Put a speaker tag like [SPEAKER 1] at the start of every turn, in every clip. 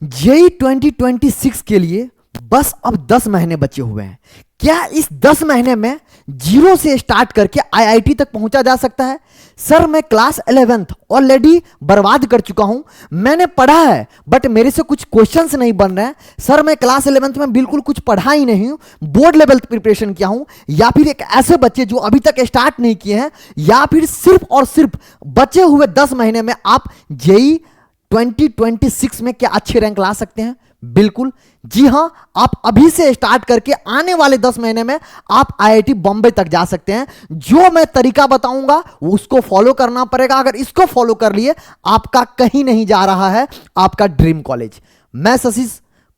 [SPEAKER 1] JEE 2026 के लिए बस अब 10 महीने बचे हुए हैं। क्या इस 10 महीने में जीरो से स्टार्ट करके आईआईटी तक पहुंचा जा सकता है? सर मैं क्लास 11th ऑलरेडी बर्बाद कर चुका हूं। मैंने पढ़ा है बट मेरे से कुछ क्वेश्चंस नहीं बन रहे हैं। सर मैं क्लास 11th में बिल्कुल कुछ पढ़ा ही नहीं हूं, बोर्ड लेवल प्रिपरेशन किया हूं। या फिर एक ऐसे बच्चे जो अभी तक स्टार्ट नहीं किए हैं, या फिर सिर्फ और सिर्फ बचे हुए 10 महीने में आप जेई 2026 में क्या अच्छे रैंक ला सकते हैं? बिल्कुल जी हां, आप अभी से स्टार्ट करके आने वाले 10 महीने में आप आईआईटी बॉम्बे तक जा सकते हैं। जो मैं तरीका बताऊंगा उसको फॉलो करना पड़ेगा। अगर इसको फॉलो कर लिए आपका कहीं नहीं जा रहा है आपका ड्रीम कॉलेज। मैं शशि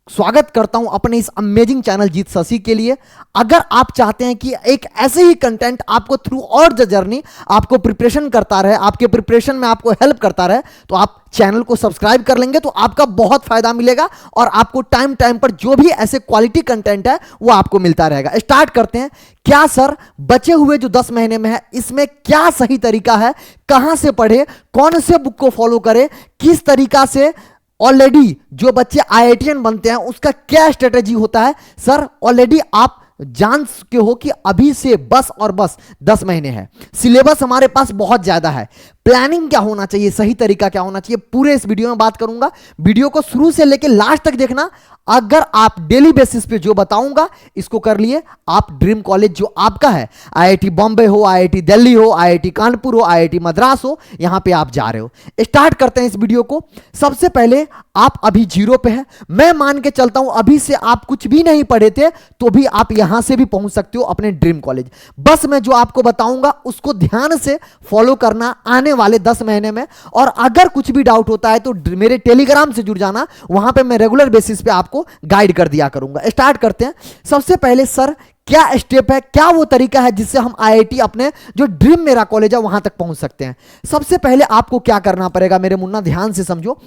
[SPEAKER 1] स्वागत करता हूं अपने इस अमेजिंग चैनल जीत शशि के लिए। अगर आप चाहते हैं कि एक ऐसे ही कंटेंट आपको थ्रू और द जर्नी आपको प्रिपरेशन करता रहे, आपके प्रिपरेशन में आपको हेल्प करता रहे, तो आप चैनल को सब्सक्राइब कर लेंगे तो आपका बहुत फायदा मिलेगा और आपको टाइम टाइम पर जो भी ऐसे क्वालिटी कंटेंट है वो आपको मिलता रहेगा। स्टार्ट करते हैं। क्या सर बचे हुए जो 10 महीने में है इसमें क्या सही तरीका है, कहां से पढ़े, कौन से बुक को फॉलो करें, किस तरीका से ऑलरेडी जो बच्चे आईआईटीएन बनते हैं उसका क्या स्ट्रेटेजी होता है? सर ऑलरेडी आप जान चुके हो कि अभी से बस और बस 10 महीने है। सिलेबस हमारे पास बहुत ज्यादा है। प्लानिंग क्या होना चाहिए, सही तरीका क्या होना चाहिए, पूरे इस वीडियो में बात करूंगा। वीडियो को शुरू से लेकर लास्ट तक देखना। अगर आप डेली बेसिस पे जो बताऊंगा इसको कर लिए, आप ड्रीम कॉलेज जो आपका है, आईआईटी बॉम्बे हो, आईआईटी दिल्ली हो, आईआईटी कानपुर हो, आईआईटी मद्रास हो, यहां पे आप जा रहे हो। स्टार्ट करते हैं इस वीडियो को। सबसे पहले आप अभी जीरो पे है। मैं मान के चलता हूं अभी से आप कुछ भी नहीं पढ़े थे तो भी आप यहां से भी पहुंच सकते हो अपने ड्रीम कॉलेज। बस मैं जो आपको बताऊंगा उसको ध्यान से फॉलो करना आने वाले 10 महीने में। और अगर कुछ भी डाउट होता है तो मेरे टेलीग्राम से जुड़ जाना, वहां पे मैं रेगुलर बेसिस पे आपको गाइड कर दिया करूंगा। स्टार्ट करते हैं। सबसे पहले सर क्या स्टेप है, क्या वो तरीका है जिससे हम आईआईटी अपने जो ड्रीम मेरा कॉलेज है वहां तक पहुंच सकते हैं? सबसे पहले आपको क्या करना पड़ेगा मेरे मुन्ना, ध्यान से समझो।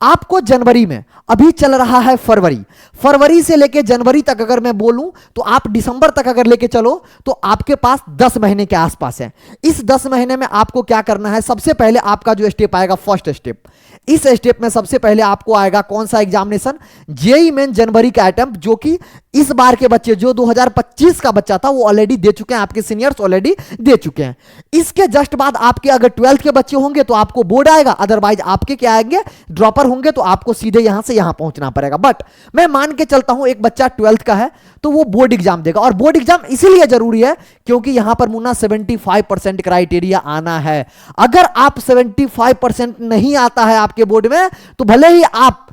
[SPEAKER 1] आपको जनवरी में, अभी चल रहा है फरवरी से लेके जनवरी तक अगर मैं बोलूं तो आप दिसंबर तक अगर लेके चलो तो आपके पास 10 महीने के आसपास है। इस 10 महीने में आपको क्या करना है? सबसे पहले आपका जो स्टेप आएगा, फर्स्ट स्टेप, इस स्टेप में सबसे पहले आपको आएगा कौन सा एग्जामिनेशन? जेई मेन जनवरी का अटेम्प्ट, जो कि इस बार के बच्चे जो 2025 का बच्चा था वो ऑलरेडी दे चुके हैं, आपके सीनियर्स ऑलरेडी दे चुके हैं। इसके जस्ट बाद आपके अगर 12th के बच्चे होंगे तो आपको बोर्ड आएगा, अदरवाइज आपके क्या आएंगे, ड्रॉपर होंगे, तो आपको सीधे यहां से यहां पहुंचना पड़ेगा। बट मैं मान के चलता हूं एक बच्चा 12th का है तो वो बोर्ड एग्जाम देगा। और बोर्ड एग्जाम इसीलिए जरूरी है क्योंकि यहां पर मुन्ना 75% क्राइटेरिया आना है। अगर आप 75% नहीं आता है आपके बोर्ड में तो भले ही आप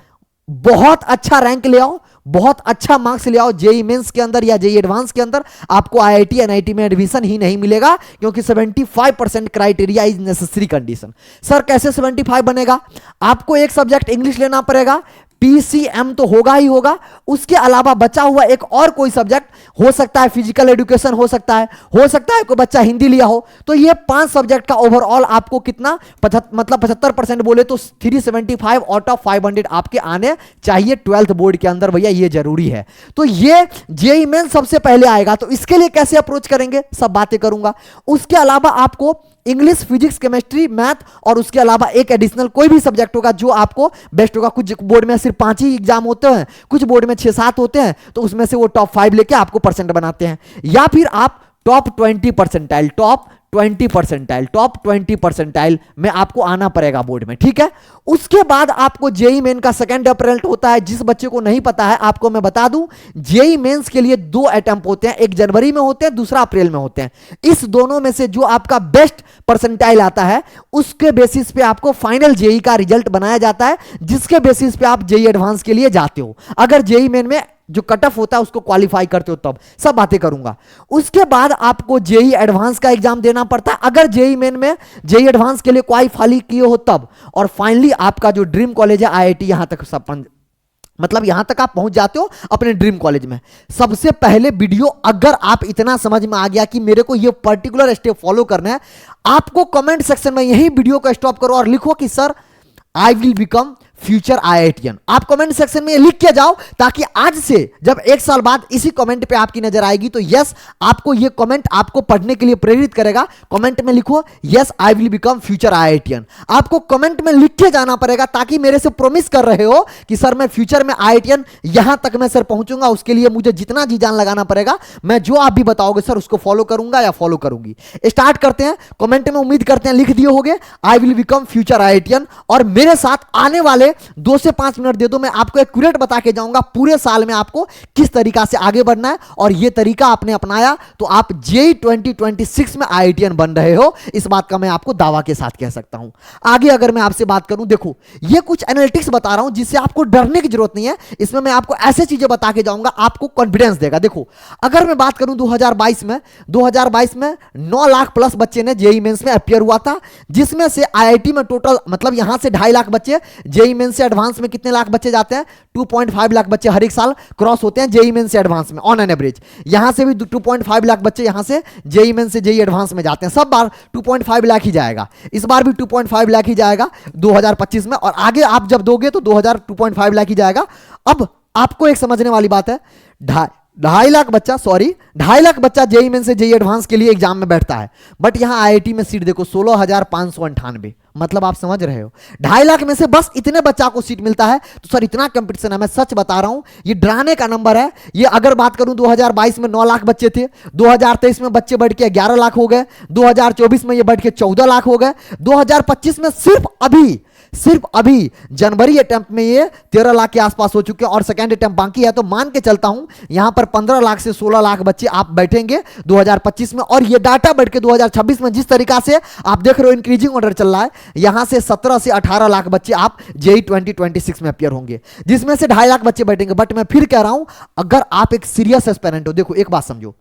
[SPEAKER 1] बहुत अच्छा रैंक ले आओ, बहुत अच्छा मार्क्स ले आओ, जेई मेंस के अंदर या जेई एडवांस के अंदर आपको आईआईटी एनआईटी में एडमिशन ही नहीं मिलेगा क्योंकि 75% criteria is necessary condition. Sir कैसे 75 बनेगा? आपको एक सब्जेक्ट इंग्लिश लेना पड़ेगा, पीसीएम तो होगा ही होगा, उसके अलावा बचा हुआ एक और कोई सब्जेक्ट हो सकता है, फिजिकल एजुकेशन हो सकता है कोई बच्चा हिंदी लिया हो। तो ये 5 सब्जेक्ट का ओवरऑल आपको कितना, मतलब 75% बोले तो 375 आउट ऑफ 500 आपके आने चाहिए 12th बोर्ड के अंदर। भैया ये जरूरी है। तो ये जेईई मेन सबसे पहले आएगा। तो इसके लिए कैसे अप्रोच करेंगे सब बातें करूंगा। उसके अलावा आपको इंग्लिश, फिजिक्स, केमिस्ट्री, मैथ और उसके अलावा एक एडिशनल कोई भी सब्जेक्ट होगा जो आपको बेस्ट होगा। कुछ बोर्ड में सिर्फ 5 ही एग्जाम होते हैं, कुछ बोर्ड में 6-7 होते हैं, तो उसमें से वो टॉप 5 लेके आपको परसेंट बनाते हैं। या फिर आप टॉप 20 परसेंटाइल में आपको आना पड़ेगा बोर्ड में, ठीक है। उसके बाद आपको जेई मेन का सेकंड अप्रैल होता है। जिस बच्चे को नहीं पता है आपको मैं बता दूं, जेई मेंस के लिए 2 अटेम्प्ट होते हैं, एक जनवरी में होते हैं, दूसरा अप्रैल में होते हैं। इस दोनों में से जो आपका बेस्ट परसेंटाइल आता है उसके बेसिस पे आपको फाइनल जेई का रिजल्ट बनाया जाता है, जिसके बेसिस पे आप जेई एडवांस के लिए जाते हो। अगर जेई मेन में जो कट ऑफ होता है उसको क्वालिफाई करते हो तब सब बातें करूंगा। उसके बाद आपको जेई एडवांस का एग्जाम देना पड़ता है अगर जेई मेन में जेई एडवांस के लिए क्वालिफाई किए हो तब। और फाइनली आपका जो ड्रीम कॉलेज है आईआईटी, यहां तक सब मतलब यहां तक आप पहुंच जाते हो अपने ड्रीम कॉलेज में। सबसे पहले वीडियो अगर आप इतना समझ में आ गया कि मेरे को ये पर्टिकुलर स्टेप फॉलो करना है, आपको कमेंट सेक्शन में यही वीडियो को स्टॉप करो और लिखो कि sir I will become future IITian. आप कमेंट सेक्शन में ये लिख के जाओ ताकि आज से जब एक साल बाद इसी कमेंट पे आपकी नजर आएगी तो यस, आपको ये कमेंट आपको पढ़ने के लिए प्रेरित करेगा। कमेंट में लिखो yes I will become future IITian. आपको कमेंट में लिख के जाना पड़ेगा ताकि मेरे से प्रॉमिस कर रहे हो कि सर मैं फ्यूचर में आईआईटीएन यहां तक मैं सर पहुंचूंगा, उसके लिए मुझे जितना जी जान लगाना पड़ेगा, मैं जो आप भी बताओगे सर उसको फॉलो करूंगा या फॉलो करूंगी। स्टार्ट करते हैं। कमेंट में उम्मीद करते हैं लिख दिए होगे I will become future IITian, और मेरे साथ आने वाले 2 से 5 मिनट दे दो, मैं आपको एक्यूरेट बता के जाऊंगा पूरे साल में आपको किस तरीका से आगे बढ़ना है। और यह तरीका आपने अपनाया तो आप जेईई 2026 में आईआईटीएन बन रहे हो, इस बात का मैं आपको दावा के साथ कह सकता हूं। आगे अगर मैं आपसे बात करूं, देखो ये कुछ एनालिटिक्स बता रहा हूं जिससे आपको डरने की जरूरत नहीं है। इसमें मैं आपको ऐसे चीजें बता के जाऊंगा आपको कॉन्फिडेंस देगा। देखो अगर मैं बात करूं 2022 में 9 लाख प्लस बच्चे ने जेईई मेंस में अपियर हुआ था, जिसमें से आईआईटी में टोटल मतलब यहां से 2.5 लाख बच्चे, जेईई मेंस से एडवांस में कितने लाख बच्चे जाते हैं, 2.5 लाख बच्चे हर एक साल क्रॉस होते हैं जेईई मेंस से एडवांस में ऑन एन एवरेज। यहां से भी 2.5 लाख बच्चे यहां से जेईई मेंस से जेईई एडवांस में जाते हैं। सब बार 2.5 लाख ही जाएगा, इस बार भी 2.5 लाख ही जाएगा 2025 में, और आगे आप जब दोगे तो 2.5 लाख ही जाएगा। अब आपको एक समझने वाली बात है, 2.5 लाख बच्चा जेईई मेंस से जेईई एडवांस के लिए एग्जाम में बैठता है, बट यहां आईआईटी में सीट देखो 16,598, मतलब आप समझ रहे हो 2.5 लाख में से बस इतने बच्चा को सीट मिलता है। तो सर इतना कंपटीशन है, मैं सच बता रहा हूं ये डराने का नंबर है। ये अगर बात करूं 2022 में 9 लाख बच्चे थे, 2023 में बच्चे बढ़ के 11 लाख हो गए, 2024 में ये बढ़ के 14 लाख हो गए, 2025 में सिर्फ अभी जनवरी अटेम्प्ट में ये 13 लाख के आसपास हो चुके हैं और सेकेंड अटेम्प्ट बाकी है। तो मान के चलता हूं यहां पर 15 लाख से 16 लाख बच्चे आप बैठेंगे 2025 में, और ये डाटा बढ़ के 2026 में जिस तरीका से आप देख रहे हो इंक्रीजिंग ऑर्डर चल रहा है, यहां से 17 से 18 लाख बच्चे आप जेईई 2026 में अपियर होंगे, जिसमें से 2.5 लाख बच्चे बैठेंगे। बट मैं फिर कह रहा हूं अगर आप एक सीरियस एस्पिरेंट हो, देखो एक बात समझो,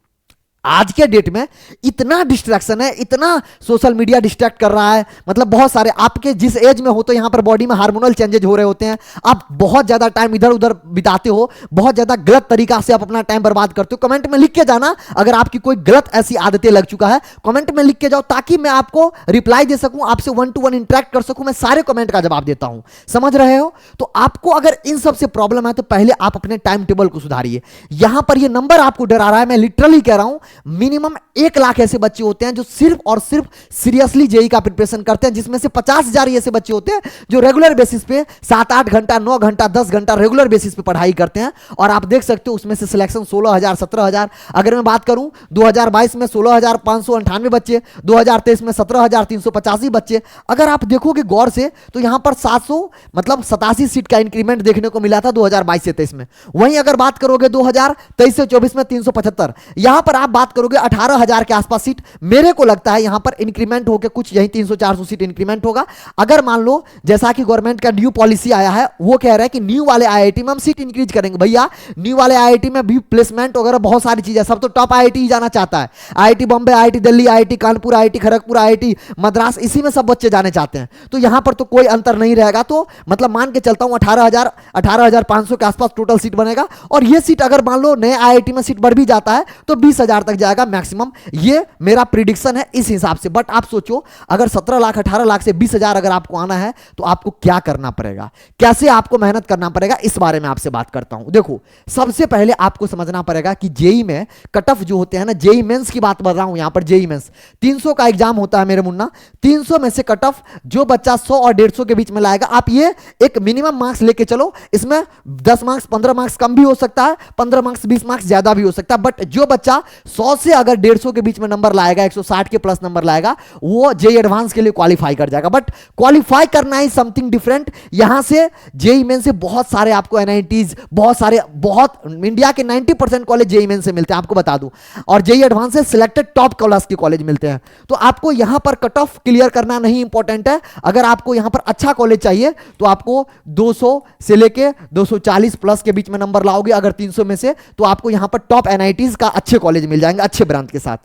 [SPEAKER 1] आज के डेट में इतना डिस्ट्रैक्शन है, इतना सोशल मीडिया डिस्ट्रैक्ट कर रहा है, मतलब बहुत सारे आपके जिस एज में हो तो यहां पर बॉडी में हार्मोनल चेंजेज हो रहे होते हैं, आप बहुत ज्यादा टाइम इधर उधर बिताते हो, बहुत ज्यादा गलत तरीका से आप अपना टाइम बर्बाद करते हो। कमेंट में लिख के जाना अगर आपकी कोई गलत ऐसी आदतें लग चुका है, कमेंट में लिख के जाओ ताकि मैं आपको रिप्लाई दे सकूं, आपसे 1 to 1 इंटरेक्ट कर सकूं। मैं सारे कमेंट का जवाब देता हूं, समझ रहे हो। तो आपको अगर इन सब से प्रॉब्लम है तो पहले आप अपने टाइम टेबल को सुधारिए। यहां पर ये नंबर आपको डरा रहा है, मैं लिटरली कह रहा हूं मिनिमम 1 लाख ऐसे बच्चे होते हैं जो सिर्फ और सिर्फ सीरियसली जेईई का प्रिपरेशन करते हैं, जिसमें से 50,000 ऐसे बच्चे होते हैं जो रेगुलर बेसिस पे 7-8 घंटा 9 घंटा 10 घंटा रेगुलर बेसिस पे पढ़ाई करते हैं। और आप देख सकते हो उसमें से सिलेक्शन 16,000 17,000। अगर मैं बात करूं 2022 में 16,598 बच्चे, 2023 में 17,385 बच्चे। अगर आप देखोगे गौर से तो यहां पर 700 मतलब 87 सीट का इंक्रीमेंट देखने को मिला था 2022 से 23 में। वहीं अगर बात करोगे 2023 से 24 में 375, यहां पर आप बात करोगे 18,000 के आसपास सीट। मेरे को लगता है यहां पर इंक्रीमेंट होकर कुछ यही 300-400 सीट इंक्रीमेंट होगा। अगर मान लो जैसा कि गवर्नमेंट का न्यू पॉलिसी आया है, वो कह रहा है कि न्यू वाले आईआईटी में हम सीट इंक्रीज करेंगे। भैया न्यू वाले आईआईटी में भी प्लेसमेंट वगैरह बहुत सारी चीजें, सब तो टॉप आईआईटी ही जाना चाहता है। IIT Bombay, IIT Delhi, IIT Kanpur, IIT Kharagpur, IIT Madras, इसी में सब बच्चे जाने चाहते हैं। तो यहां पर तो कोई अंतर नहीं रहेगा। तो मतलब मान के चलता हूं 18,500 के आसपास टोटल सीट बनेगा। और ये सीट अगर मान लो नए आईआईटी में सीट बढ़ भी जाता है तो 20,000 तक जाएगा मैक्सिमम। ये मेरा प्रिडिक्शन है इस हिसाब से। बट आप सोचो अगर 17 लाख 18 लाख से 20,000 अगर आपको आना है तो आपको क्या करना पड़ेगा, कैसे आपको मेहनत करना पड़ेगा, इस बारे में आपसे बात करता हूं। देखो सबसे पहले आपको समझना पड़ेगा कि जेईई में कट ऑफ जो होते हैं ना, जेईई मेंस की बात कर रहा हूं यहां पर। जेईई मेंस 300 का एग्जाम होता है मेरे मुन्ना, 300 में से कट ऑफ जो बच्चा 100 और 150 के बीच में लाएगा, आप ये एक मिनिमम मार्क्स लेके चलो। इसमें 10 मार्क्स 15 मार्क्स कम भी हो सकता है, 15 मार्क्स 20 मार्क्स ज्यादा भी हो सकता है। बट जो बच्चा 100 से अगर 150 के बीच में नंबर लाएगा, 160 के प्लस नंबर लाएगा, वो जेईई एडवांस के लिए क्वालिफाई कर जाएगा। बट क्वालिफाई करना ही समथिंग डिफरेंट। यहां से जेईई मेन से बहुत सारे आपको एनआईटीज, बहुत इंडिया के 90% कॉलेज जेईई मेन से मिलते हैं, आपको बता दूं। और जेईई एडवांस से सिलेक्टेड टॉप क्लास के कॉलेज मिलते हैं। तो आपको यहां पर कट ऑफ क्लियर करना नहीं इंपॉर्टेंट है। अगर आपको यहां पर अच्छा कॉलेज चाहिए तो आपको 200 से लेके 240 प्लस के बीच में नंबर लाओगे अगर 300 में से, तो आपको यहां पर टॉप एनआईटीज का अच्छे कॉलेज मिल जाएगा। जाएंगे अच्छे ब्रांच के साथ।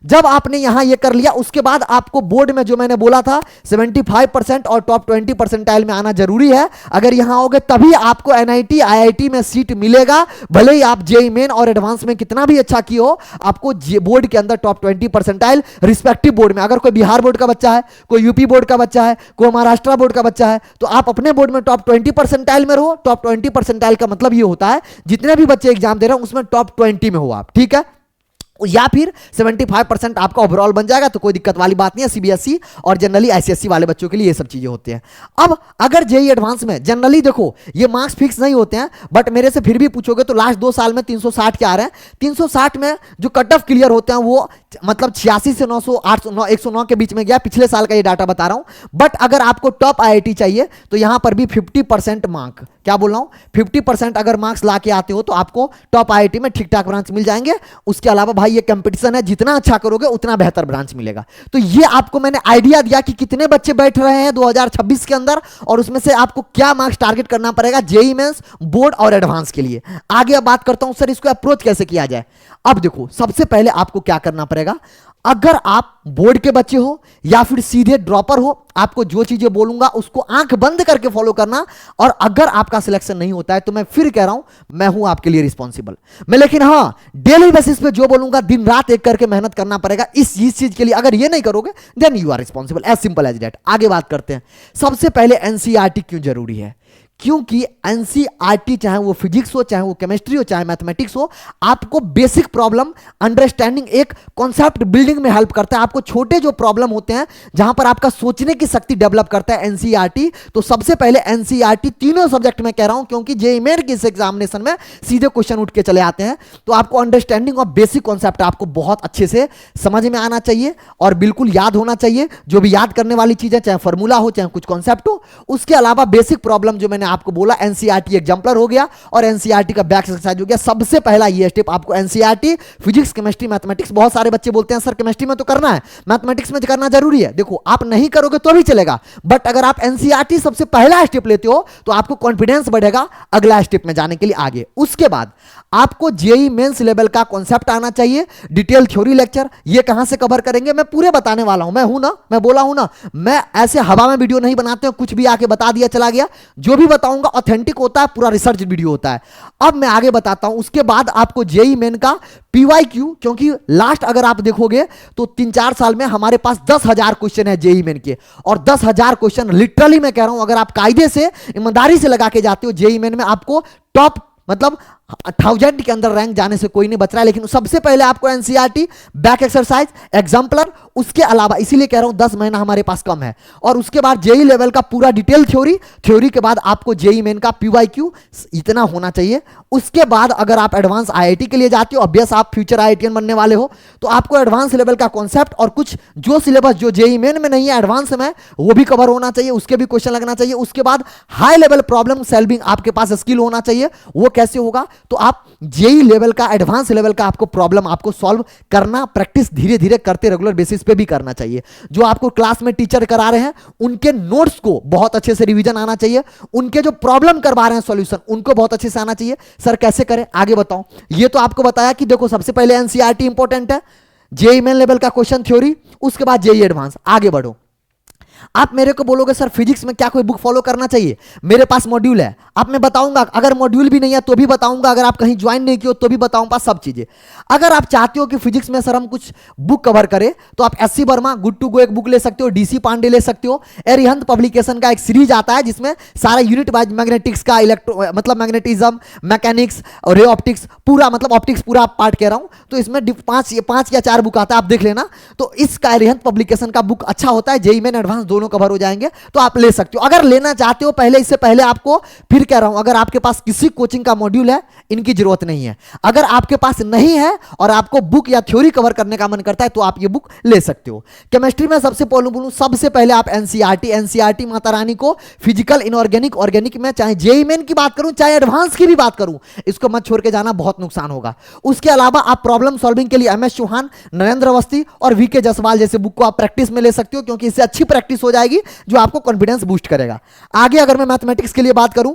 [SPEAKER 1] जब आपने यहां ये कर लिया, उसके बाद आपको बोर्ड में जो मैंने बोला था 75% और टॉप 20 परसेंटाइल में आना जरूरी है। अगर यहां आओगे तभी आपको एनआईटी आईआईटी में सीट मिलेगा। भले ही आप जेई मेन और एडवांस में कितना भी अच्छा किए हो, आपको बोर्ड के अंदर टॉप 20 परसेंटाइल रिस्पेक्टिव बोर्ड में, अगर कोई बिहार बोर्ड का बच्चा है, कोई यूपी बोर्ड का बच्चा है, कोई महाराष्ट्र बोर्ड का बच्चा है, तो आप अपने बोर्ड में टॉप 20 परसेंटाइल में रहो। टॉप 20 परसेंटाइल का मतलब ये होता है जितने भी बच्चे एग्जाम दे रहे हैं उसमें टॉप 20 में हो आप, ठीक है। या फिर 75% आपका ओवरऑल बन जाएगा, तो कोई दिक्कत वाली बात नहीं है। सीबीएसई और जनरली आईसीएसई वाले बच्चों के लिए ये सब चीजें होती हैं। अब अगर जेई एडवांस में जनरली देखो ये मार्क्स फिक्स नहीं होते हैं, बट मेरे से फिर भी पूछोगे तो लास्ट 2 साल में 360 के आ रहे हैं। 360 में जो कट ऑफ क्लियर होते हैं वो मतलब 86 से 900 809 109 के बीच में गया, पिछले साल का ये डाटा बता रहा हूं। बट अगर आपको टॉप आईआईटी चाहिए तो यहां पर भी 50% मार्क, क्या बोल रहा हूं, 50% अगर मार्क्स ला के आते हो तो आपको टॉप आईआईटी में ठीक ठाक ब्रांच मिल जाएंगे। उसके अलावा भाई ये कंपटीशन है, जितना अच्छा करोगे उतना बेहतर ब्रांच मिलेगा। तो ये आपको मैंने आइडिया दिया कि कितने बच्चे बैठ रहे हैं 2026 के अंदर, और उसमें से आपको क्या मार्क्स टारगेट करना पड़ेगा जेईई मेंस, बोर्ड और एडवांस के लिए। आगे अब बात करता हूं सर इसको अप्रोच कैसे किया जाए। अब देखो सबसे पहले आपको क्या करना पड़ेगा, अगर आप बोर्ड के बच्चे हो या फिर सीधे ड्रॉपर हो, आपको जो चीजें बोलूंगा उसको आंख बंद करके फॉलो करना। और अगर आपका सिलेक्शन नहीं होता है तो मैं फिर कह रहा हूं मैं हूं आपके लिए रिस्पॉन्सिबल मैं, लेकिन हां डेली बेसिस पे जो बोलूंगा दिन रात एक करके मेहनत करना पड़ेगा इस चीज के लिए। अगर ये नहीं करोगे then you are responsible, as simple as that. आगे बात करते हैं, सबसे पहले एनसीईआरटी क्यों जरूरी है। क्योंकि एनसीईआरटी चाहे वो फिजिक्स हो, चाहे वो केमिस्ट्री हो, चाहे मैथमेटिक्स हो, आपको बेसिक प्रॉब्लम अंडरस्टैंडिंग, एक कॉन्सेप्ट बिल्डिंग में हेल्प करता है। आपको छोटे जो प्रॉब्लम होते हैं जहां पर आपका सोचने की शक्ति डेवलप करता है एनसीईआरटी। तो सबसे पहले एनसीईआरटी तीनों सब्जेक्ट में कह रहा हूं, क्योंकि जेईई मेन के इस एग्जामिनेशन में सीधे क्वेश्चन उठ के चले आते हैं। तो आपको अंडरस्टैंडिंग ऑफ बेसिक कॉन्सेप्ट आपको बहुत अच्छे से समझ में आना चाहिए और बिल्कुल याद होना चाहिए। जो भी याद करने वाली चीजें, चाहे फॉर्मूला हो, चाहे कुछ कॉन्सेप्ट हो, उसके अलावा बेसिक प्रॉब्लम जो मैंने आपको बोला एनसीईआरटी एग्जाम्पलर हो गया और एनसीईआरटी का बैक एक्सरसाइज हो गया। सबसे पहला ये स्टेप आपको एनसीईआरटी फिजिक्स केमिस्ट्री मैथमेटिक्स, बहुत सारे बच्चे बोलते हैं सर केमिस्ट्री में तो करना है, मैथमेटिक्स में करना जरूरी है। देखो आप नहीं करोगे तो भी चलेगा, बट अगर आप एनसीईआरटी सबसे पहला स्टेप लेते हो तो आपको कॉन्फिडेंस बढ़ेगा अगला स्टेप में जाने के लिए आगे। उसके बाद आपको जेईई मेंस लेवल का कॉन्सेप्ट आना चाहिए, डिटेल थ्योरी लेक्चर ये कहां से कवर करेंगे मैं पूरे बताने वाला हूं। मैं हूं ना, मैं बोला हूं ना, मैं ऐसे हवा में वीडियो नहीं बनाते हूं, कुछ भी आके बता दिया चला गया। जो भी बताऊंगा ऑथेंटिक होता है, पूरा रिसर्च वीडियो होता है। अब मैं आगे बताता हूं। उसके बाद आपको जेईई मेन का पीवाईक्यू, क्योंकि लास्ट अगर आप देखोगे तो 3-4 साल में हमारे पास 10,000 क्वेश्चन है जेईई मेन के, और 10,000 क्वेश्चन लिटरली मैं कह रहा हूं अगर आप कायदे से ईमानदारी से लगा के जाते हो जेईई मेन में आपको टॉप मतलब 1000 के अंदर रैंक जाने से कोई नहीं बच रहा है। लेकिन सबसे पहले आपको एनसीईआरटी बैक एक्सरसाइज एग्जाम्पलर, उसके अलावा इसीलिए कह रहा हूं 10 महीना हमारे पास कम है, और उसके बाद जेईई लेवल का पूरा डिटेल थ्योरी के बाद आपको जेईई मेन का पीवाईक्यू इतना होना चाहिए। उसके बाद अगर आप एडवांस आईआईटी के लिए जाते हो, ऑब्वियस आप फ्यूचर आईआईटीएन बनने वाले हो, तो आपको एडवांस लेवल का कॉन्सेप्ट और कुछ जो सिलेबस जो जेईई मेन में नहीं है एडवांस में वो भी कवर होना चाहिए, उसके भी क्वेश्चन लगना चाहिए। उसके बाद हाई लेवल प्रॉब्लम सॉल्विंग आपके पास स्किल होना चाहिए। वो कैसे होगा, तो आप जेईई लेवल का एडवांस लेवल का आपको प्रॉब्लम आपको सॉल्व करना, प्रैक्टिस धीरे धीरे करते रेगुलर बेसिस पे भी करना चाहिए। जो आपको क्लास में टीचर करा रहे हैं उनके नोट्स को बहुत अच्छे से रिवीजन आना चाहिए, उनके जो प्रॉब्लम करवा रहे हैं सॉल्यूशन उनको बहुत अच्छे से आना चाहिए। सर कैसे करें, आगे बताओ। ये तो आपको बताया कि देखो सबसे पहले एनसीईआरटी इंपॉर्टेंट है, जेईई मेन लेवल का क्वेश्चन थ्योरी, उसके बाद जेईई एडवांस। आगे बढ़ो। आप मेरे को बोलोगे सर फिजिक्स में क्या कोई बुक फॉलो करना चाहिए, मेरे पास मॉड्यूल है, आप मैं बताऊंगा। अगर मॉड्यूल भी नहीं है तो भी बताऊंगा, अगर आप कहीं ज्वाइन नहीं किए तो भी बताऊंगा, सब चीजें। अगर आप चाहते हो कि फिजिक्स में सर हम कुछ बुक कवर करें तो आप SC Verma good to go एक बुक ले सकते हो, डीसी पांडे ले सकते हो, एरिहंत पब्लिकेशन का एक सीरीज आता है जिसमें सारा यूनिट वाइज मैग्नेटिक्स का, इलेक्ट्रो मतलब मैग्नेटिज्म, मैकेनिक्स और रे ऑप्टिक्स पूरा, मतलब ऑप्टिक्स पूरा पार्ट कह रहा हूं, तो इसमें 5 या 4 बुक आता है, आप देख लेना। तो इसका एरिहंत पब्लिकेशन का बुक अच्छा होता है, जेईई मेन एडवांस दोनों कवर हो जाएंगे, तो आप ले सकते हो अगर लेना चाहते हो। पहले इससे पहले आपको फिर कह रहा हूं, अगर आपके पास किसी कोचिंग का मॉड्यूल है इनकी जरूरत नहीं है। अगर आपके पास नहीं है और आपको बुक या थ्योरी कवर करने का मन करता है तो आप ये बुक ले सकते हो। केमिस्ट्री में सबसे बोलूं सबसे पहले आप एनसीईआरटी माता रानी को फिजिकल, इनऑर्गेनिक, ऑर्गेनिक में चाहे जेईई मेन की बात करूं चाहे एडवांस की भी बात करूं, इसको मत छोड़ के जाना, बहुत नुकसान होगा। उसके अलावा आप प्रॉब्लम सॉल्विंग के लिए एमएस चौहान, नरेंद्र अवस्थी और वीके जायसवाल जैसे बुक को आप प्रैक्टिस में ले सकते हो, क्योंकि इससे अच्छी प्रैक्टिस हो जाएगी जो आपको कॉन्फिडेंस बूस्ट करेगा। आगे अगर मैं मैथमेटिक्स के लिए बात करूं,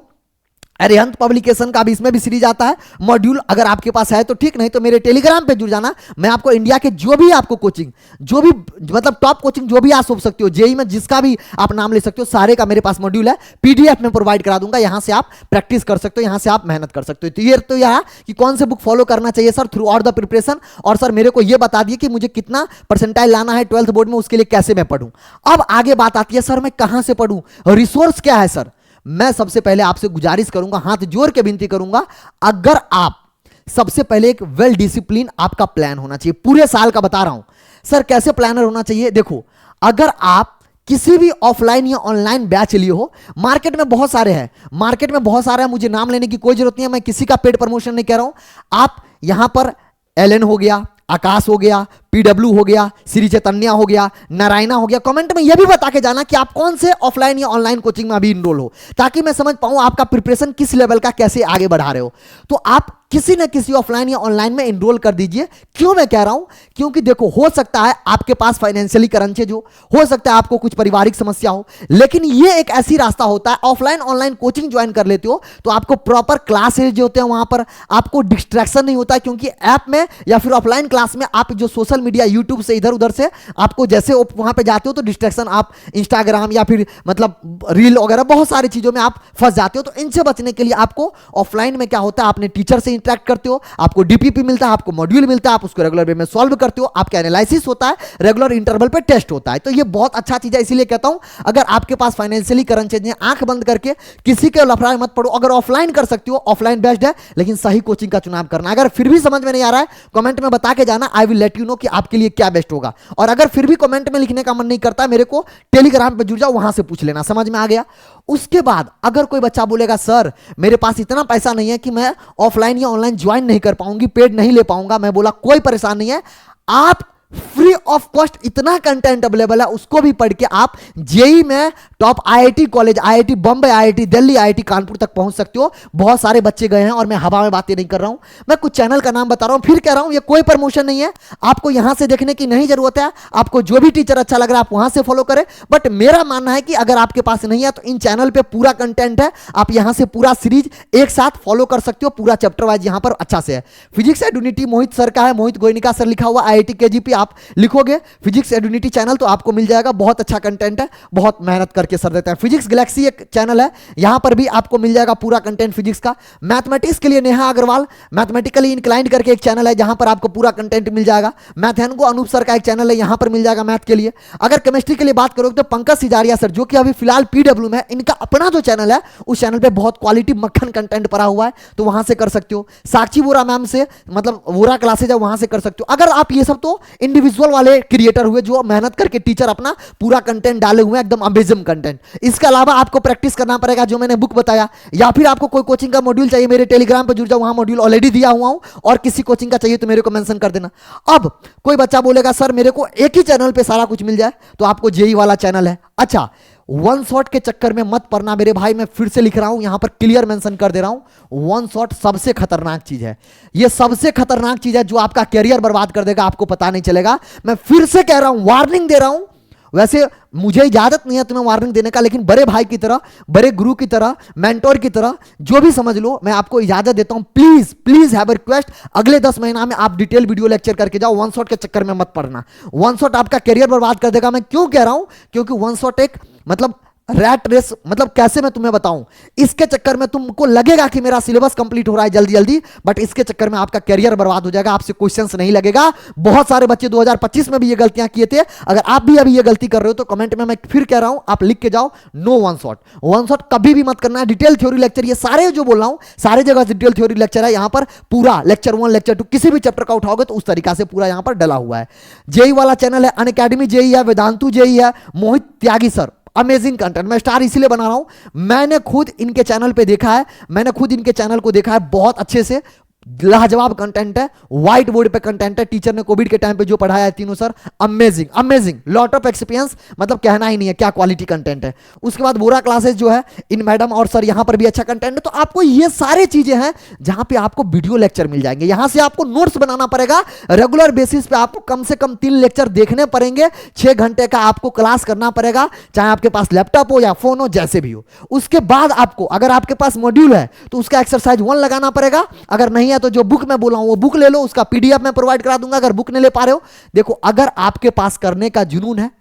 [SPEAKER 1] अरिहंत पब्लिकेशन का भी इसमें भी सीरीज आता है मॉड्यूल। अगर आपके पास है तो ठीक, नहीं तो मेरे टेलीग्राम पे जुड़ जाना। मैं आपको इंडिया के जो भी आपको कोचिंग, जो भी मतलब टॉप कोचिंग जो भी आप सोच सकते हो, जेई में जिसका भी आप नाम ले सकते हो, सारे का मेरे पास मॉड्यूल है, पीडीएफ में प्रोवाइड करा दूंगा। यहां से आप प्रैक्टिस कर सकते हो, यहां से आप मेहनत कर सकते हो। तो यह कि कौन से बुक फॉलो करना चाहिए sir through out the preparation, और सर मेरे को यह बता दिए कि मुझे कितना परसेंटाइल लाना है 12th बोर्ड में, उसके लिए कैसे मैं पढ़ूं। अब आगे बात आती है सर मैं कहां से पढ़ूं, रिसोर्स क्या है सर। मैं सबसे पहले आपसे गुजारिश करूंगा, हाथ जोड़ के विनती करूंगा, अगर आप सबसे पहले एक वेल डिसिप्लिन आपका प्लान होना चाहिए, पूरे साल का बता रहा हूं सर कैसे प्लानर होना चाहिए। देखो, अगर आप किसी भी ऑफलाइन या ऑनलाइन बैच लिए हो, मार्केट में बहुत सारे हैं, मार्केट में बहुत सारे हैं, मुझे नाम लेने की कोई जरूरत नहीं है, मैं किसी का पेड प्रमोशन नहीं कह रहा हूं। आप यहां पर एलन हो गया, आकाश हो गया, पीडब्ल्यू हो गया, श्री चैतन्य हो गया, नारायणा हो गया, कमेंट में यह भी बता के जाना कि आप कौन से ऑफलाइन या ऑनलाइन कोचिंग में अभी इनरोल हो, ताकि मैं समझ पाऊं आपका प्रिपरेशन किस लेवल का, कैसे आगे बढ़ा रहे हो। तो आप किसी न किसी ऑफलाइन या ऑनलाइन में इनरोल कर दीजिए। क्यों मैं कह रहा हूं, क्योंकि देखो हो सकता है आपके पास फाइनेंशियली क्रंचेज हो सकता है आपको कुछ पारिवारिक समस्या हो, लेकिन यह एक ऐसी रास्ता होता है, ऑफलाइन ऑनलाइन कोचिंग ज्वाइन कर लेते हो तो आपको प्रॉपर क्लासेज जो होते हैं वहां पर आपको डिस्ट्रैक्शन नहीं होता है, क्योंकि ऐप में या फिर ऑफलाइन क्लास में आप जो सोशल मीडिया यूट्यूब से इधर उधर से आपको जैसे वहां पे जाते हो तो डिस्ट्रैक्शन, आप इंस्टाग्राम या फिर मतलब रील वगैरह बहुत सारी चीजों में आप फंस जाते हो। तो इनसे बचने के लिए आपको ऑफलाइन में क्या होता है, आपने टीचर से इंटरेक्ट करते हो, आपको डीपीपी मिलता है, आपको मॉड्यूल मिलता है, आप उसको रेगुलर वे में सॉल्व करते हो, आपका एनालिसिस होता है, रेगुलर इंटरवल पे टेस्ट होता है। तो ये बहुत अच्छा चीज है, इसीलिए कहता हूं अगर आपके पास फाइनेंशियली क्रंचेज है, आंख बंद करके किसी के लफड़ा मत पड़ो। अगर ऑफलाइन कर सकते हो, ऑफलाइन बेस्ट है, लेकिन सही कोचिंग का चुनाव करना। अगर फिर भी समझ में नहीं आ रहा है, कमेंट में बता के जाना, I will let you know कि आपके लिए क्या बेस्ट होगा। और अगर फिर भी कमेंट में लिखने का मन नहीं करता, मेरे को टेलीग्राम पे जुड़ जाओ, वहां से पूछ लेना। समझ में आ गया। उसके बाद अगर कोई बच्चा बोलेगा सर मेरे पास इतना पैसा नहीं है कि मैं ऑफलाइन या ऑनलाइन ज्वाइन नहीं कर पाऊंगी, पेड नहीं ले पाऊंगा, मैं बोला कोई परेशान नहीं है, आप फ्री ऑफ कॉस्ट इतना कंटेंट अवेलेबल है, उसको भी पढ़ के आप जेई में top IIT college, IIT Bombay, IIT Delhi, IIT Kanpur तक पहुंच सकते हो। बहुत सारे बच्चे गए हैं और मैं हवा में बातें नहीं कर रहा हूं, मैं कुछ चैनल का नाम बता रहा हूं, फिर कह रहा हूं ये कोई प्रमोशन नहीं है, आपको यहां से देखने की नहीं जरूरत है। आपको जो भी टीचर अच्छा लग रहा है आप वहां से फॉलो करें, बट मेरा मानना है कि अगर आपके पास नहीं है तो इन चैनल पे पूरा कंटेंट है, आप यहां से पूरा सीरीज एक साथ फॉलो कर सकते हो, पूरा चैप्टर वाइज यहां पर अच्छा से है। फिजिक्स एडुनिटी मोहित सर का है, मोहित गोयनिका सर लिखा हुआ, आईआईटी केजीपी आप लिखोगे फिजिक्स एडुनिटी चैनल तो आपको मिल जाएगा। बहुत अच्छा कंटेंट है, बहुत मेहनत करके सर देते हैं। फिजिक्स गैलेक्सी एक चैनल है, यहां पर भी आपको मिल जाएगा पूरा कंटेंट फिजिक्स का। मैथमेटिक्स के लिए नेहा अग्रवाल मैथमेटिकली इंक्लाइंड करके एक चैनल है, जहां पर आपको पूरा कंटेंट मिल जाएगा। मैथेनको अनूप सर का एक चैनल है, यहां पर मिल जाएगा मैथ के लिए। अगर केमिस्ट्री के लिए बात करोगे तो पंकज सिजारिया सर, जो कि अभी फिलहाल पीडब्ल्यू में, इनका अपना जो चैनल है उस चैनल पे बहुत क्वालिटी मक्खन कंटेंट पड़ा हुआ है, तो वहां से कर सकते हो। साक्षी वोरा मैम से मतलब वोरा क्लासेज है, वहां से कर सकते हो। अगर आप ये सब तो इंडिविजुअल वाले क्रिएटर हुए जो मेहनत करके टीचर अपना पूरा कंटेंट डाले हुए हैं, एकदम अमेजिंग कंटेंट। इसके अलावा आपको प्रैक्टिस करना पड़ेगा, जो मैंने बुक बताया, या फिर आपको कोई कोचिंग का मॉड्यूल चाहिए, मेरे टेलीग्राम पे जुड़ जाओ, वहां मॉड्यूल ऑलरेडी दिया हुआ हूं, और किसी कोचिंग का चाहिए तो मेरे को मेंशन कर देना। अब कोई बच्चा बोलेगा सर मेरे को एक ही चैनल पे सारा कुछ मिल जाए, तो आपको जेई वाला चैनल है। अच्छा, वन शॉट के चक्कर में मत पड़ना मेरे भाई, मैं फिर से लिख रहा हूं, यहां पर क्लियर मेंशन कर दे रहा हूं, वन शॉट सबसे खतरनाक चीज है। यह सबसे खतरनाक चीज है जो आपका कैरियर बर्बाद कर देगा, आपको पता नहीं चलेगा। मैं फिर से कह रहा हूं, वार्निंग दे रहा हूं। वैसे मुझे इजाजत नहीं है तुम्हें वार्निंग देने का, लेकिन बड़े भाई की तरह, बड़े गुरु की तरह, मेंटोर की तरह, जो भी समझ लो, मैं आपको इजाजत देता हूं। प्लीज प्लीज हैव रिक्वेस्ट, अगले 10 महीना में आप डिटेल वीडियो लेक्चर करके जाओ, वन शॉट के चक्कर में मत पड़ना। वन शॉट आपका कैरियर बर्बाद कर देगा। मैं क्यों कह रहा हूं, क्योंकि वन शॉट एक मतलब रैट रेस, मतलब कैसे मैं तुम्हें बताऊं, इसके चक्कर में तुमको लगेगा कि मेरा सिलेबस कंप्लीट हो रहा है जल्दी जल्दी, बट इसके चक्कर में आपका कैरियर बर्बाद हो जाएगा, आपसे क्वेश्चंस नहीं लगेगा। बहुत सारे बच्चे 2025 में भी ये गलतियां किए थे। अगर आप भी अभी ये गलती कर रहे हो तो कमेंट में मैं फिर कह रहा हूं, आप लिख के जाओ, no one shot. One shot कभी भी मत करना है। डिटेल थ्योरी लेक्चर, ये सारे जो बोल रहा हूं सारे जगह डिटेल थ्योरी लेक्चर है, यहां पर पूरा लेक्चर 1 लेक्चर 2 किसी भी चैप्टर का उठाओगे तो उस तरीका से पूरा यहां पर डला हुआ है। जेई वाला चैनल है, अनअकैडमी जेई है, वेदांतु जेई है, मोहित त्यागी सर, अमेजिंग कंटेंट। मैं स्टार इसलिए बना रहा हूं, मैंने खुद इनके चैनल पे देखा है, मैंने खुद इनके चैनल को देखा है बहुत अच्छे से। लाजवाब कंटेंट है, व्हाइट बोर्ड पे कंटेंट है, टीचर ने कोविड के टाइम पे जो पढ़ाया है तीनों sir, amazing amazing, lot of experience, मतलब कहना ही नहीं है क्या क्वालिटी कंटेंट है। उसके बाद बोरा क्लासेस जो है, इन मैडम और सर यहां पर भी अच्छा कंटेंट है। तो आपको ये सारे चीजें हैं जहां पे आपको वीडियो लेक्चर मिल जाएंगे। यहां से आपको नोट्स बनाना पड़ेगा, रेगुलर बेसिस पे आपको कम से कम 3 लेक्चर देखने पड़ेंगे, 6 घंटे का आपको क्लास करना पड़ेगा, चाहे आपके पास लैपटॉप हो या फोन हो, जैसे भी हो। उसके बाद आपको, अगर आपके पास मॉड्यूल है तो उसका एक्सरसाइज 1 लगाना पड़ेगा, अगर नहीं है तो जो बुक मैं बोला हूं वो बुक ले लो, उसका पीडीएफ मैं प्रोवाइड करा दूंगा अगर बुक नहीं ले पा रहे हो। देखो, अगर आपके पास करने का जुनून है,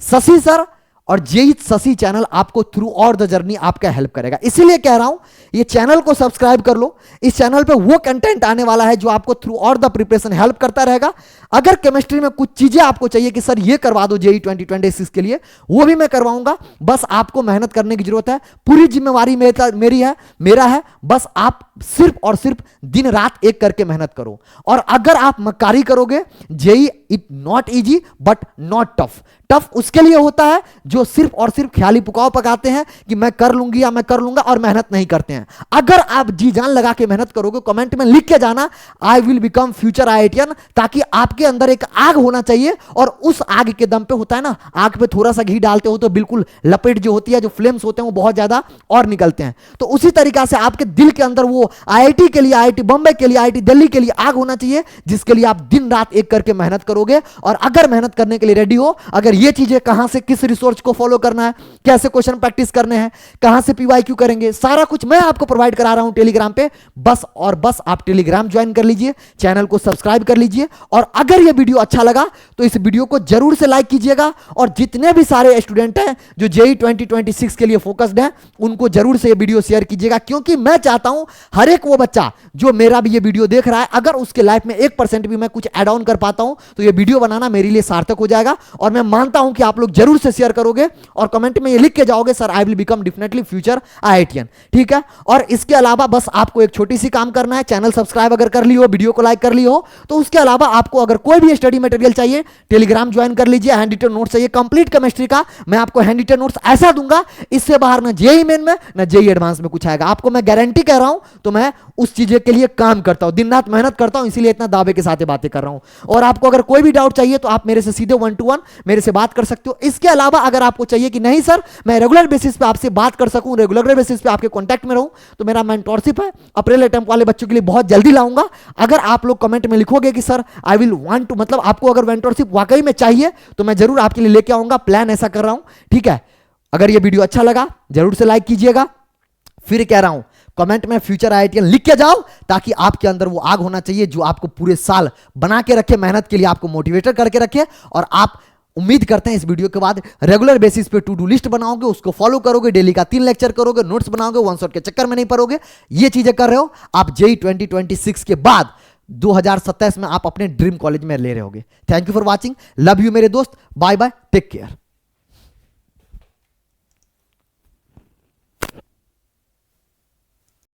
[SPEAKER 1] शशि सर और जेई शशि चैनल आपको थ्रू आउट द जर्नी आपका हेल्प करेगा। इसीलिए कह रहा हूं ये चैनल को सब्सक्राइब कर लो। इस चैनल पे वो कंटेंट आने वाला है जो आपको through out the preparation help करता रहेगा। अगर केमिस्ट्री में कुछ चीजें आपको चाहिए कि सर ये करवा दो जेई 2026 के लिए, वो भी मैं करवाऊंगा। बस आपको मेहनत करने की जरूरत है, पूरी जिम्मेवारी मेरी है, मेरा है। बस आप सिर्फ और सिर्फ दिन रात एक करके मेहनत करो। और अगर आप मक्कारी करोगे, JEE it not easy but not tough. Tough उसके लिए होता है जो सिर्फ और सिर्फ ख्याली पुकाव पकाते हैं कि मैं कर लूंगी या मैं कर लूंगा और मेहनत नहीं करते हैं। अगर आप जी जान लगा के मेहनत करोगे, कमेंट में लिख के जाना I will become future IITian, ताकि आपके अंदर एक आग होना चाहिए और उस आग के दम पे, होता है ना आग पे थोड़ा सा घी डालते हो तो बिल्कुल लपेट जो होती है, जो फ्लेम्स होते हैं वो बहुत ज्यादा और निकलते हैं। तो उसी तरीका से आपके दिल के अंदर वो आईआईटी के लिए, आईआईटी बॉम्बे के लिए, आईआईटी दिल्ली के लिए आग होना चाहिए, जिसके लिए आप दिन रात एक करके मेहनत करोगे। और अगर मेहनत करने के लिए रेडी हो, अगर ये चीजें कहां से किस रिसोर्स को फॉलो करना है, कैसे क्वेश्चन प्रैक्टिस करने हैं, कहां से पीवाईक्यू करेंगे, सारा कुछ मैं आपको प्रोवाइड करा रहा हूं टेलीग्राम पे। बस और बस आप टेलीग्राम ज्वाइन कर लीजिए, चैनल को सब्सक्राइब कर लीजिए। और अगर ये वीडियो अच्छा लगा तो इस वीडियो को जरूर से लाइक कीजिएगा। और जितने भी सारे स्टूडेंट हैं जो जेई 2026 के लिए फोकस्ड हैं, उनको जरूर से ये वीडियो शेयर कीजिएगा, क्योंकि मैं चाहता हूं हर एक वो बच्चा जो मेरा भी ये वीडियो देख रहा है, अगर उसके लाइफ में 1% भी मैं कुछ ऐड ऑन कर पाता हूं तो ये वीडियो बनाना मेरे लिए सार्थक हो जाएगा। और मैं मानता हूं कि आप लोग जरूर से शेयर करोगे और कमेंट में ये लिख के जाओगे, sir I will become definitely future IITian. ठीक है। और इसके अलावा बस आपको एक छोटी सी काम करना है, चैनल सब्सक्राइब अगर कर ली हो, वीडियो को लाइक कर ली हो, तो उसके अलावा आपको अगर कोई भी स्टडी मटेरियल चाहिए, टेलीग्राम ज्वाइन कर लीजिए। हैंड रिटन नोट्स चाहिए कंप्लीट केमिस्ट्री का, मैं आपको हैंड रिटन नोट्स ऐसा दूंगा, इससे बाहर ना जेई मेन में ना जेई एडवांस में कुछ आएगा। आपको मैं गारंटी कह रहा हूं, तो मैं उस चीजें के लिए काम करता हूं, दिन रात मेहनत करता हूं, इसीलिए इतना दावे के साथ बातें कर रहा हूं। और आपको अगर कोई भी डाउट चाहिए तो आप मेरे से सीधे 1-to-1 मेरे से बात कर सकते हो। इसके अलावा अगर आपको चाहिए कि नहीं सर मैं रेगुलर बेसिस पे आपसे बात कर सकूं, रेगुलर बेसिस पे आपके कांटेक्ट में रहूं, तो मेरा मेंटोरशिप है, अप्रैल अटेम्प्ट वाले बच्चों के लिए बहुत जल्दी लाऊंगा। अगर आप लोग कमेंट में लिखोगे कि sir I will want to, मतलब आपको अगर मेंटोरशिप वाकई में चाहिए, तो मैं जरूर आपके लिए लेके आऊंगा, प्लान ऐसा कर रहा हूं। ठीक है। अगर ये वीडियो अच्छा लगा जरूर से लाइक कीजिएगा। फिर कह रहा हूं कमेंट में फ्यूचर आईआईटीएन लिख के जाओ, ताकि आपके अंदर वो आग होना चाहिए जो आपको पूरे साल बना के रखे, मेहनत के लिए आपको मोटिवेटर करके रखे। और आप उम्मीद करते हैं इस वीडियो के बाद रेगुलर बेसिस पे टू डू लिस्ट बनाओगे, उसको फॉलो करोगे, डेली का 3 लेक्चर करोगे, नोट्स बनाओगे, वन शॉट के चक्कर में नहीं पड़ोगे। ये चीजें कर रहे हो आप, जेई 2026 के बाद 2027 में आप अपने ड्रीम कॉलेज में ले रहे होगे। Thank you for watching, love you मेरे दोस्त, बाय बाय, टेक केयर।